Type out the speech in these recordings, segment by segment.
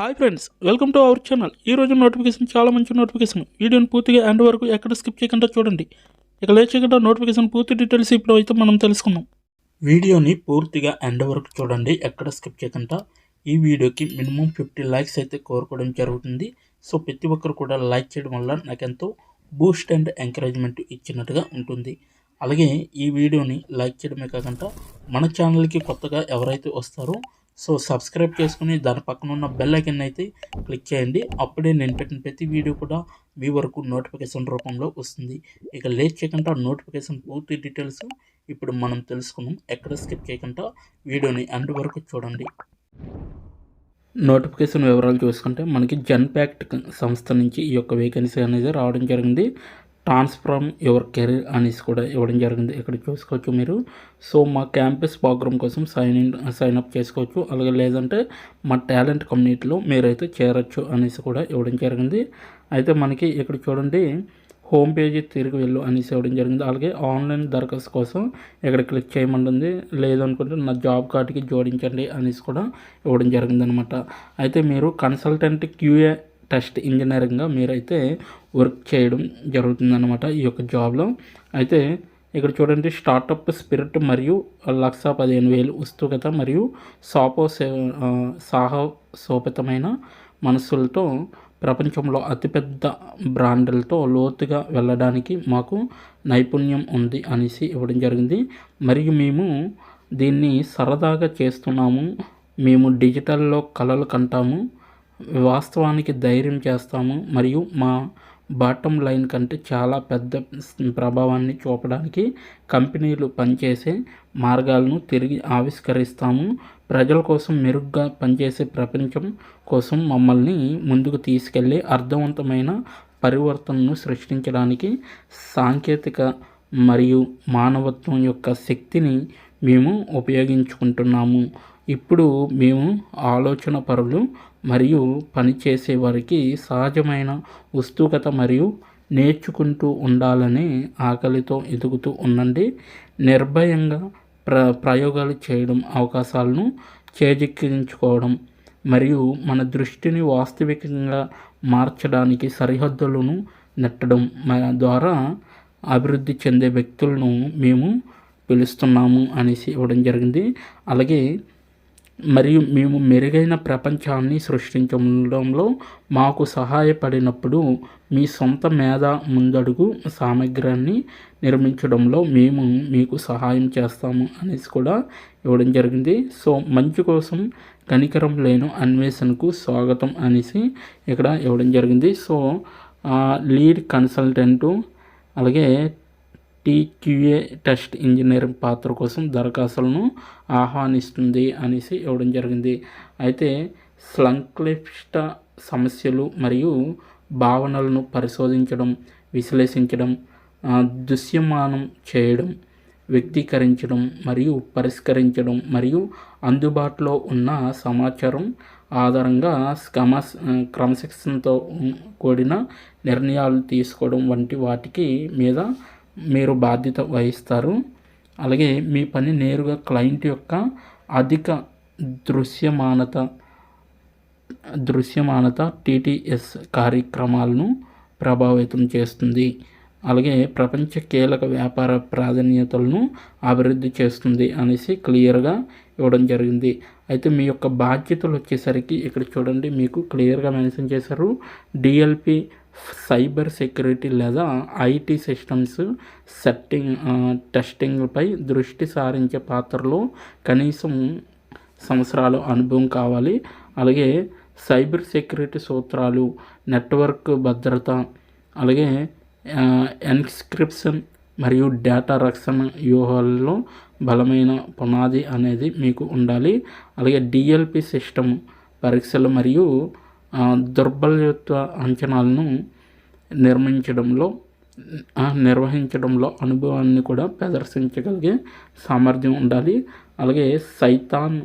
Hi friends, welcome to our channel. ఈరోజు notification చాలా మంచి నోటిఫికేషన్. వీడియోని పూర్తిగా ఎండ్ వరకు ఎక్కడ స్కిప్ చేయకుండా చూడండి. ఇక లేట్ చేయకుండా నోటిఫికేషన్ పూర్తి డీటెయిల్స్ ఇప్పుడు అయితే మనం తెలుసుకుందాం. వీడియోని పూర్తిగా ఎండ్ వరకు చూడండి, ఎక్కడ స్కిప్ చేయకుండా. ఈ వీడియోకి మినిమం 50 లైక్స్ అయితే కోరుకోవడం జరుగుతుంది. సో ప్రతి ఒక్కరు కూడా లైక్ చేయడం వల్ల నాకెంతో బూస్ట్ అండ్ ఎంకరేజ్మెంట్ ఇచ్చినట్టుగా ఉంటుంది. అలాగే ఈ వీడియోని లైక్ చేయడమే కాకుండా మన ఛానల్కి కొత్తగా ఎవరైతే వస్తారో సో సబ్స్క్రైబ్ చేసుకుని దాని పక్కన ఉన్న బెల్ ఐకన్ అయితే క్లిక్ చేయండి. అప్పుడే నేను పెట్టిన ప్రతి వీడియో కూడా మీ వరకు నోటిఫికేషన్ రూపంలో వస్తుంది. ఇక లేట్ చేయకుండా నోటిఫికేషన్ పూర్తి డీటెయిల్స్ ఇప్పుడు మనం తెలుసుకున్నాం. ఎక్కడ స్కిప్ చేయకుండా వీడియోని ఎండ్ వరకు చూడండి. నోటిఫికేషన్ వివరాలు చూసుకుంటే మనకి జన్పాక్ట్ సంస్థ నుంచి ఈ యొక్క వేకెన్సీ అనేది రావడం జరిగింది. ట్రాన్స్ఫార్మ్ యువర్ కెరీర్ అనేసి కూడా ఇవ్వడం జరిగింది. ఇక్కడ చూసుకోవచ్చు మీరు. సో మా క్యాంపస్ ప్రోగ్రామ్ కోసం సైన్ అప్ చేసుకోవచ్చు. అలాగే లేదంటే మా టాలెంట్ కమ్యూనిటీలో మీరైతే చేరొచ్చు అనేసి కూడా ఇవ్వడం జరిగింది. అయితే మనకి ఇక్కడ చూడండి, హోమ్ పేజీ తిరిగి వెళ్ళు అనేసి ఇవ్వడం జరిగింది. అలాగే ఆన్లైన్ దరఖాస్తు కోసం ఇక్కడ క్లిక్ చేయమంటుంది. లేదనుకుంటే నా జాబ్ కార్డుకి జోడించండి అనేసి కూడా ఇవ్వడం జరిగింది అనమాట. అయితే మీరు కన్సల్టెంట్ క్యూఏ టెస్ట్ ఇంజనీరింగ్గా మీరైతే వర్క్ చేయడం జరుగుతుందన్నమాట ఈ యొక్క జాబ్లో. అయితే ఇక్కడ చూడండి, స్టార్టప్ స్పిరిట్ మరియు 1,15,000 ఉత్సుకత మరియు సాహసోపేతమైన మనస్సులతో ప్రపంచంలో అతిపెద్ద బ్రాండ్లతో లోతుగా వెళ్ళడానికి మాకు నైపుణ్యం ఉంది అనేసి ఇవ్వడం జరిగింది. మరియు మేము దీన్ని సరదాగా చేస్తున్నాము. మేము డిజిటల్లో కలలు కంటాము, వాస్తవానికి ధైర్యం చేస్తాము మరియు మా బాటమ్ లైన్ కంటే చాలా పెద్ద ప్రభావాన్ని చూపడానికి కంపెనీలు పనిచేసే మార్గాలను తిరిగి ఆవిష్కరిస్తాము. ప్రజల కోసం మెరుగ్గా పనిచేసే ప్రపంచం కోసం మమ్మల్ని ముందుకు తీసుకెళ్ళి అర్థవంతమైన పరివర్తనను సృష్టించడానికి సాంకేతిక మరియు మానవత్వం యొక్క శక్తిని మేము ఉపయోగించుకుంటున్నాము. ఇప్పుడు మేము ఆలోచన పరులు మరియు పనిచేసే వారికి సహజమైన ఉత్సుకత మరియు నేర్చుకుంటూ ఉండాలనే ఆకలితో ఎదుగుతూ ఉండండి. నిర్భయంగా ప్రయోగాలు చేయడం, అవకాశాలను చేజిక్కించుకోవడం మరియు మన దృష్టిని వాస్తవికంగా మార్చడానికి సరిహద్దులను నెట్టడం ద్వారా అభివృద్ధి చెందే వ్యక్తులను మేము పిలుస్తున్నాము అనేసి ఇవ్వడం జరిగింది. అలాగే మరియు మేము మెరుగైన ప్రపంచాన్ని సృష్టించడంలో మాకు సహాయపడినప్పుడు మీ సొంత మేధ ముందడుగు సామగ్రిని నిర్మించడంలో మేము మీకు సహాయం చేస్తాము అనేసి కూడా ఇవ్వడం జరిగింది. సో మంచి కోసం కనికరం లేని అన్వేషణకు స్వాగతం అనేసి ఇక్కడ ఇవ్వడం జరిగింది. సో లీడ్ కన్సల్టెంటు అలాగే టీక్యూఏ టెస్ట్ ఇంజనీరింగ్ పాత్ర కోసం దరఖాస్తులను ఆహ్వానిస్తుంది అనేసి ఇవ్వడం జరిగింది. అయితే సంక్లిష్ట సమస్యలు మరియు భావనలను పరిశోధించడం, విశ్లేషించడం, దృశ్యమానం చేయడం, వ్యక్తీకరించడం మరియు పరిష్కరించడం మరియు అందుబాటులో ఉన్న సమాచారం ఆధారంగా క్రమశిక్షణతో కూడిన నిర్ణయాలు తీసుకోవడం వంటి వాటికి మీద మీరు బాధ్యత వహిస్తారు. అలాగే మీ పని నేరుగా క్లయింట్ యొక్క అధిక దృశ్యమానత టీటీఎస్ కార్యక్రమాలను ప్రభావితం చేస్తుంది. అలాగే ప్రపంచ కీలక వ్యాపార ప్రాధాన్యతలను అభివృద్ధి చేస్తుంది అనేసి క్లియర్గా ఇవ్వడం జరిగింది. అయితే మీ యొక్క బాధ్యతలు వచ్చేసరికి ఇక్కడ చూడండి, మీకు క్లియర్గా మెన్షన్ చేశారు. డిఎల్పి సైబర్ సెక్యూరిటీ లేదా ఐటీ సిస్టమ్స్ టెస్టింగ్పై దృష్టి సారించే పాత్రలో కనీసం సంవత్సరాల అనుభవం కావాలి. అలాగే సైబర్ సెక్యూరిటీ సూత్రాలు, నెట్వర్క్ భద్రత, అలాగే ఎన్క్రిప్షన్ మరియు డేటా రక్షణ వ్యూహాల్లో బలమైన పునాది అనేది మీకు ఉండాలి. అలాగే డిఎల్పి సిస్టమ్ పరీక్షలు మరియు దుర్బలత్వ అంచనాలను నిర్వహించడంలో అనుభవాన్ని కూడా ప్రదర్శించగలిగే సామర్థ్యం ఉండాలి. అలాగే పైథాన్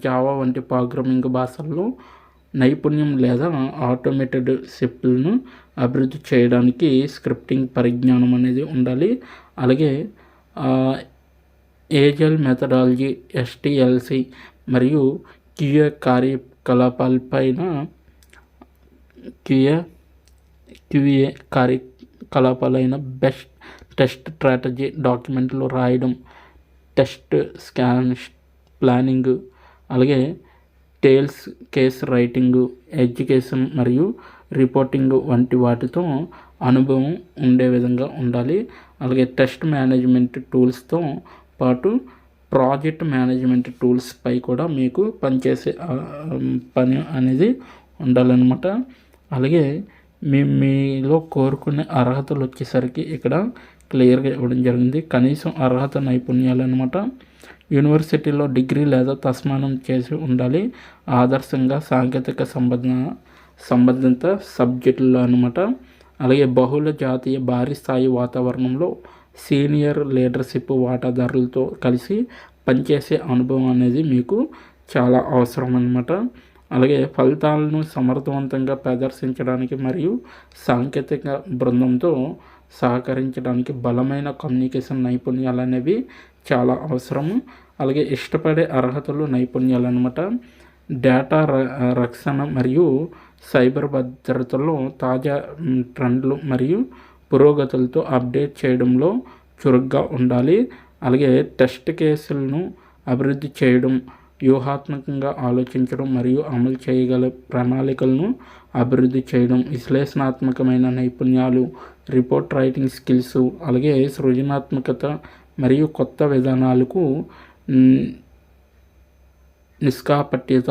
జావా వంటి ప్రోగ్రామింగ్ భాషల్లో నైపుణ్యం లేదా ఆటోమేటెడ్ స్క్రిప్ట్లను అభివృద్ధి చేయడానికి స్క్రిప్టింగ్ పరిజ్ఞానం అనేది ఉండాలి. అలాగే ఏజైల్ మెథడాలజీ, ఎస్టిఎల్సి మరియు క్యూఏ కార్యకలాపాలపైన క్యూఏ కార్యకలాపాలైన బెస్ట్ టెస్ట్ స్ట్రాటజీ డాక్యుమెంట్లు రాయడం, టెస్ట్ స్కాన్ ప్లానింగ్, అలాగే టేల్స్ కేస్ రైటింగు, ఎడ్యుకేషన్ మరియు రిపోర్టింగ్ వంటి వాటితో అనుభవం ఉండే విధంగా ఉండాలి. అలాగే టెస్ట్ మేనేజ్మెంట్ టూల్స్తో పాటు ప్రాజెక్ట్ మేనేజ్మెంట్ టూల్స్పై కూడా మీకు పనిచేసే పని అనేది ఉండాలన్నమాట. అలాగే మీలో కోరుకునే అర్హతలు వచ్చేసరికి ఇక్కడ క్లియర్గా ఇవ్వడం జరిగింది. కనీసం అర్హత నైపుణ్యాలు అనమాట. యూనివర్సిటీలో డిగ్రీ లేదా తస్మానం చేసి ఉండాలి. ఆదర్శంగా సాంకేతిక సంబంధిత సబ్జెక్టులు అనమాట. అలాగే బహుళ జాతీయ భారీ స్థాయి వాతావరణంలో సీనియర్ లీడర్షిప్ వాటాదారులతో కలిసి పనిచేసే అనుభవం అనేది మీకు చాలా అవసరం అన్నమాట. అలాగే ఫలితాలను సమర్థవంతంగా ప్రదర్శించడానికి మరియు సాంకేతిక బృందంతో సహకరించడానికి బలమైన కమ్యూనికేషన్ నైపుణ్యాలు అనేవి చాలా అవసరము. అలాగే ఇష్టపడే అర్హతలు నైపుణ్యాలు అనమాట. డేటా రక్షణ మరియు సైబర్ భద్రతలో తాజా ట్రెండ్లు మరియు పురోగతులతో అప్డేట్ చేయడంలో చురుగ్గా ఉండాలి. అలాగే టెస్ట్ కేసులను అభివృద్ధి చేయడం, వ్యూహాత్మకంగా ఆలోచించడం మరియు అమలు చేయగల ప్రణాళికలను అభివృద్ధి చేయడం, విశ్లేషణాత్మకమైన నైపుణ్యాలు, రిపోర్ట్ రైటింగ్ స్కిల్స్, అలాగే సృజనాత్మకత మరియు కొత్త విధానాలకు నిష్కాపట్యత,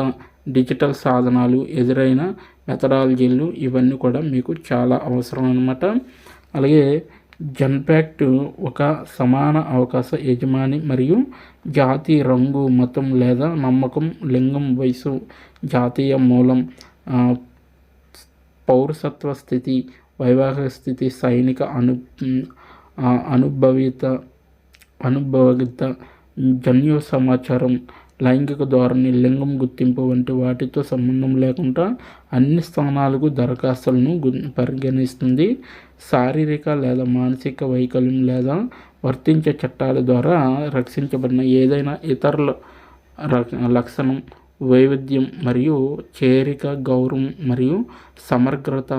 డిజిటల్ సాధనాలు, ఎదురైన మెథడాలజీలు ఇవన్నీ కూడా మీకు చాలా అవసరం అన్నమాట. అలాగే జన్పాక్ట్ ఒక సమాన అవకాశ యజమాని మరియు జాతి, రంగు, మతం లేదా నమ్మకం, లింగం, వయసు, జాతీయ మూలం, పౌరసత్వ స్థితి, వైవాహిక స్థితి, సైనిక అనుభవిత జన్యు సమాచారం, లైంగిక ధోరణి, లింగం గుర్తింపు వంటి వాటితో సంబంధం లేకుండా అన్ని స్థానాలకు దరఖాస్తులను పరిగణిస్తుంది. శారీరక లేదా మానసిక వైకల్యం లేదా వర్తించే చట్టాల ద్వారా రక్షించబడిన ఏదైనా ఇతరుల లక్షణం, వైవిధ్యం మరియు చేరిక, గౌరవం మరియు సమగ్రత,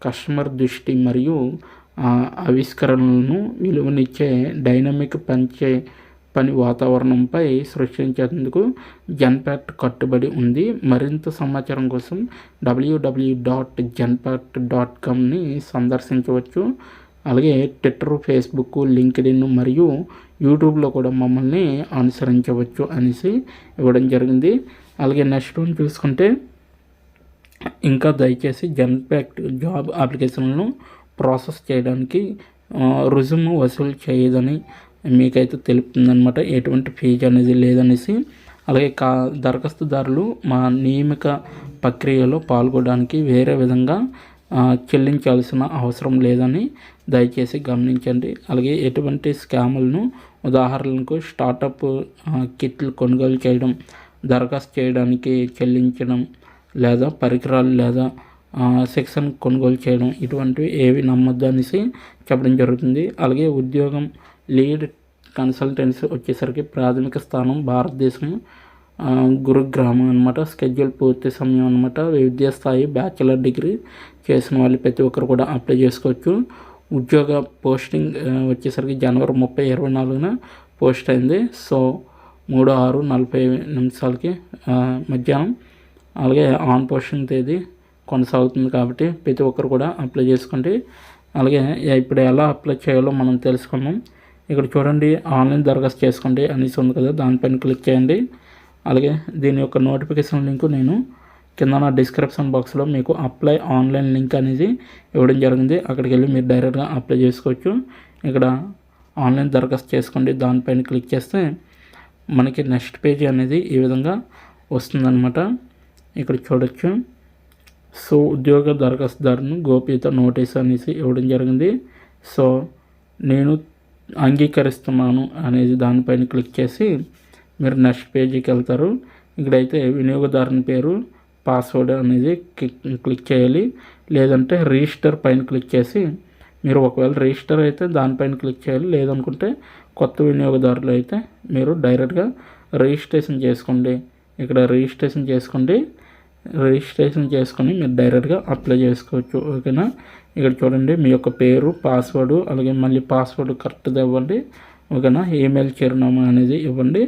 కస్టమర్ దృష్టి మరియు ఆవిష్కరణలను విలువనిచ్చే డైనమిక్ పని వాతావరణంపై సృష్టించేందుకు జన్పాక్ట్ కట్టుబడి ఉంది. మరింత సమాచారం కోసం www.janpact.comని సందర్శించవచ్చు. అలాగే ట్విట్టర్, ఫేస్బుక్, లింక్డ్ఇన్ మరియు యూట్యూబ్లో కూడా మమ్మల్ని అనుసరించవచ్చు అనేసి ఇవ్వడం జరిగింది. అలాగే నెక్స్ట్ వన్ చూసుకుంటే, ఇంకా దయచేసి జన్పాక్ట్ జాబ్ అప్లికేషన్లను ప్రాసెస్ చేయడానికి రుసుము వసూలు చేయదని మీకైతే తెలుపుతుందన్నమాట. ఎటువంటి ఫీజు అనేది లేదనేసి. అలాగే దరఖాస్తుదారులు మా నియామక ప్రక్రియలో పాల్గొనడానికి వేరే విధంగా చెల్లించాల్సిన అవసరం లేదని దయచేసి గమనించండి. అలాగే ఎటువంటి స్కాములను, ఉదాహరణకు స్టార్టప్ కిట్లు కొనుగోలు చేయడం, దరఖాస్తు చేయడానికి చెల్లించడం లేదా పరికరాలు లేదా సెక్షన్ కొనుగోలు చేయడం ఇటువంటివి ఏవి నమ్మొద్దు అనేసి చెప్పడం జరుగుతుంది. అలాగే ఉద్యోగం లీడ్ కన్సల్టెన్సీ వచ్చేసరికి ప్రాథమిక స్థానం భారతదేశం, గురుగ్రామం అనమాట. స్కెడ్యూల్ పూర్తి సమయం అనమాట. విద్యాస్థాయి బ్యాచిలర్ డిగ్రీ చేసిన వాళ్ళు ప్రతి ఒక్కరు కూడా అప్లై చేసుకోవచ్చు. ఉద్యోగ పోస్టింగ్ వచ్చేసరికి జనవరి 30, 2024 పోస్ట్ అయింది. సో 3:06:40 మధ్యాహ్నం. అలాగే ఆన్ పోస్టింగ్ తేదీ కొనసాగుతుంది కాబట్టి ప్రతి ఒక్కరు కూడా అప్లై చేసుకోండి. అలాగే ఇప్పుడు ఎలా అప్లై చేయాలో మనం తెలుసుకున్నాం. ఇక్కడ చూడండి, ఆన్లైన్ దరఖాస్తు చేసుకోండి అనేసి ఉంది కదా, దానిపైన క్లిక్ చేయండి. అలాగే దీని యొక్క నోటిఫికేషన్ లింక్ నేను కింద నా డిస్క్రిప్షన్ బాక్స్లో మీకు అప్లై ఆన్లైన్ లింక్ అనేది ఇవ్వడం జరిగింది. అక్కడికి వెళ్ళి మీరు డైరెక్ట్గా అప్లై చేసుకోవచ్చు. ఇక్కడ ఆన్లైన్ దరఖాస్తు చేసుకోండి దానిపైన క్లిక్ చేస్తే మనకి నెక్స్ట్ పేజీ అనేది ఈ విధంగా వస్తుందన్నమాట. ఇక్కడ చూడొచ్చు. సో ఉద్యోగ దరఖాస్తుదారును గోప్యత నోటీస్ అనేసి ఇవ్వడం జరిగింది. సో నేను అంగీకరిస్తున్నాను అనేది దానిపైన క్లిక్ చేసి మీరు నెక్స్ట్ పేజీకి వెళ్తారు. ఇక్కడైతే వినియోగదారుని పేరు, పాస్వర్డ్ అనేది క్లిక్ చేయాలి. లేదంటే రిజిస్టర్ పైన క్లిక్ చేసి మీరు ఒకవేళ రిజిస్టర్ అయితే దానిపైన క్లిక్ చేయాలి. లేదనుకుంటే కొత్త వినియోగదారులు అయితే మీరు డైరెక్ట్గా రిజిస్ట్రేషన్ చేసుకోండి ఇక్కడ రిజిస్ట్రేషన్ చేసుకోండి. రిజిస్ట్రేషన్ చేసుకొని మీరు డైరెక్ట్గా అప్లై చేసుకోవచ్చు. ఓకేనా, ఇక్కడ చూడండి మీ యొక్క పేరు, పాస్వర్డ్, అలాగే మళ్ళీ పాస్వర్డ్ కరెక్ట్గా ఇవ్వండి. ఓకేనా, ఈమెయిల్ చిరునామా అనేది ఇవ్వండి.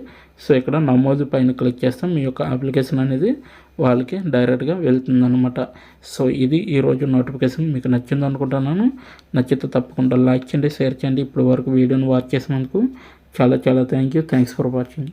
సో ఇక్కడ నమోదు పైన క్లిక్ చేస్తాం, మీ యొక్క అప్లికేషన్ అనేది వాళ్ళకి డైరెక్ట్గా వెళ్తుందన్నమాట. సో ఇది ఈరోజు నోటిఫికేషన్. మీకు నచ్చింది అనుకుంటున్నాను. నచ్చితే తప్పకుండా లైక్ చేయండి, షేర్ చేయండి. ఇప్పటి వరకు వీడియోని వాచ్ చేసినందుకు చాలా థ్యాంక్స్ ఫర్ వాచింగ్.